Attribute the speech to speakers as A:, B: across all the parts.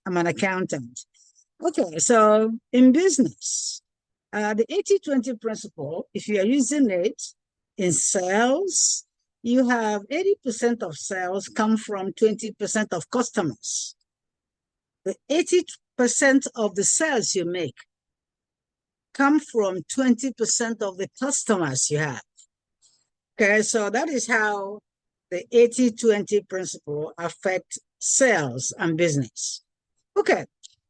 A: I'm an accountant. Okay, so in business, the 80-20 principle, if you are using it in sales, you have 80% of sales come from 20% of customers. The 80% of the sales you make come from 20% of the customers you have. Okay, so that is how the 80-20 principle affects sales and business. Okay,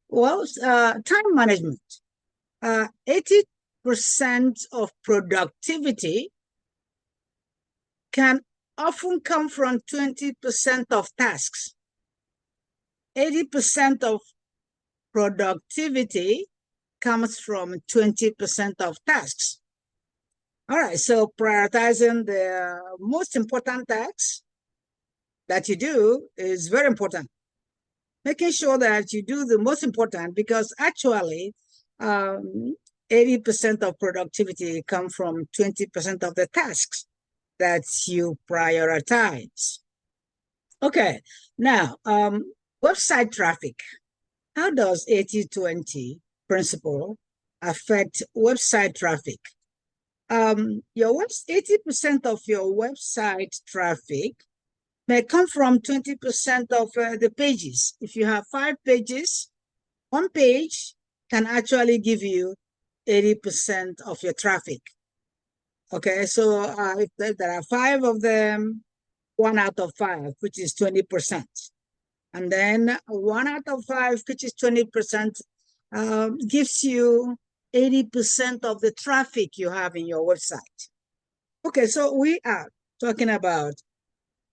A: well, time management. 80% of productivity can often come from 20% of tasks. 80% of productivity comes from 20% of tasks. All right, so prioritizing the most important tasks that you do is very important. Making sure that you do the most important, because actually 80% of productivity come from 20% of the tasks that you prioritize. Okay, now website traffic. How does 80-20 principle affect website traffic? 80% of your website traffic may come from 20% of the pages. If you have 5 pages, one page can actually give you 80% of your traffic. Okay, so if there are 5 of them, 1 out of 5, which is 20%. And then 1 out of 5, which is 20%, gives you 80% of the traffic you have in your website. Okay, so we are talking about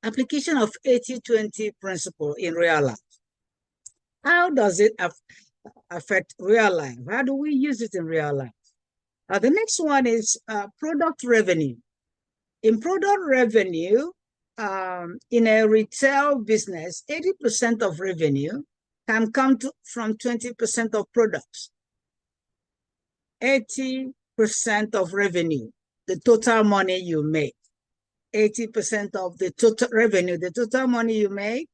A: application of 80-20 principle in real life. How does it affect real life? How do we use it in real life? The next one is product revenue. In product revenue, in a retail business, 80% of revenue can come from 20% of products. 80% of revenue, the total money you make. 80% of the total revenue, the total money you make,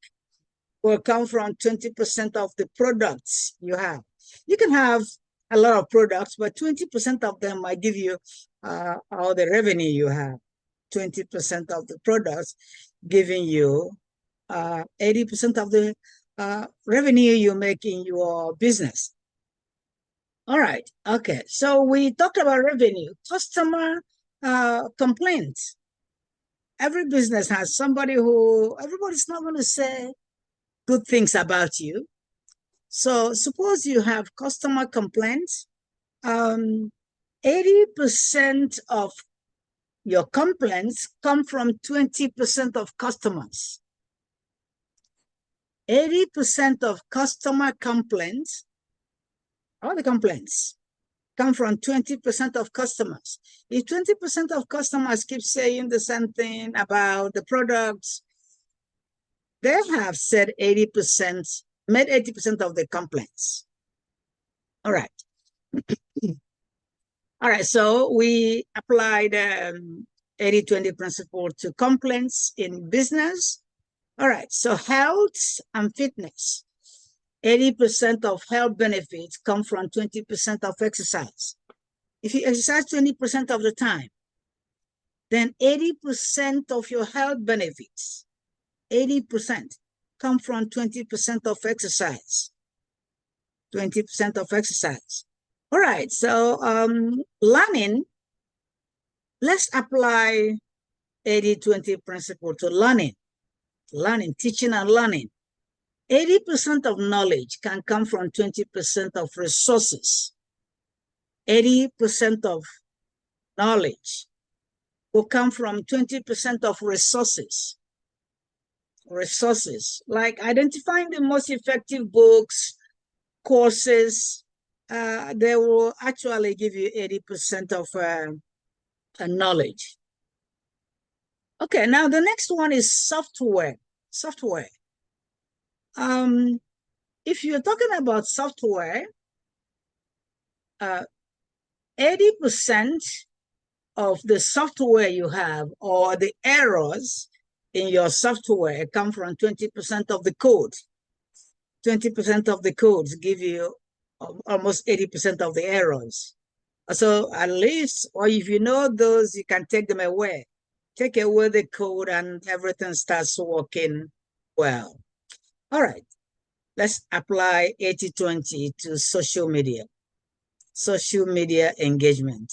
A: will come from 20% of the products you have. You can have a lot of products, but 20% of them might give you all the revenue you have. 20% of the products giving you 80% of the revenue you make in your business. All right, okay. So we talked about revenue. Customer complaints. Every business has somebody who, everybody's not going to say good things about you. So suppose you have customer complaints. 80% of your complaints come from 20% of customers. 80% of customer complaints, all the complaints, come from 20% of customers. If 20% of customers keep saying the same thing about the products, they have said 80%, made 80% of the complaints. All right. All right, so we applied 80-20 principle to complaints in business. All right, so health and fitness. 80% of health benefits come from 20% of exercise. If you exercise 20% of the time, then 80% of your health benefits, 80% come from 20% of exercise. 20% of exercise. All right, so learning, let's apply 80-20 principle to learning. Learning, teaching and learning. 80% of knowledge can come from 20% of resources. 80% of knowledge will come from 20% of resources. Resources, like identifying the most effective books, courses, they will actually give you 80% of knowledge. Okay, now the next one is software. Software. If you're talking about software, 80% of the software you have or the errors in your software come from 20% of the code. 20% of the codes give you almost 80% of the errors. So at least, or if you know those, you can take them away. Take away the code and everything starts working well. All right, let's apply 80-20 to social media engagement.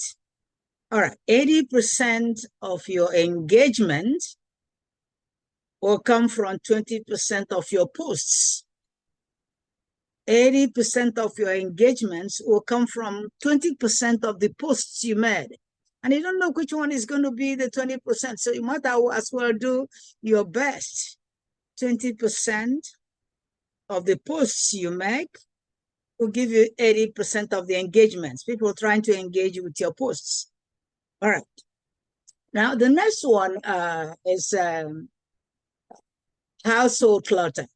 A: All right, 80% of your engagement will come from 20% of your posts. 80% of your engagements will come from 20% of the posts you made. And you don't know which one is going to be the 20%. So you might as well do your best. 20% of the posts you make will give you 80% of the engagements, people trying to engage with your posts. All right. Now, the next one is household clutter.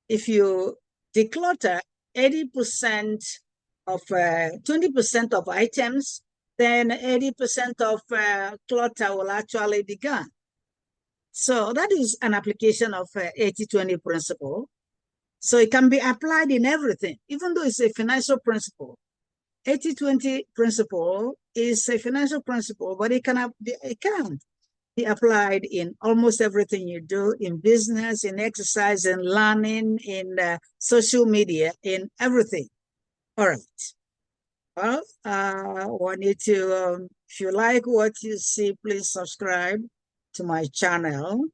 A: If you declutter 80% of 20% of items, then 80% of clutter will actually be gone. So that is an application of 80-20 principle. So it can be applied in everything, even though it's a financial principle. 80-20 principle is a financial principle, but it can be applied in almost everything you do, in business, in exercise, in learning, in social media, in everything. All right. Well, I want you to, if you like what you see, please subscribe to my channel.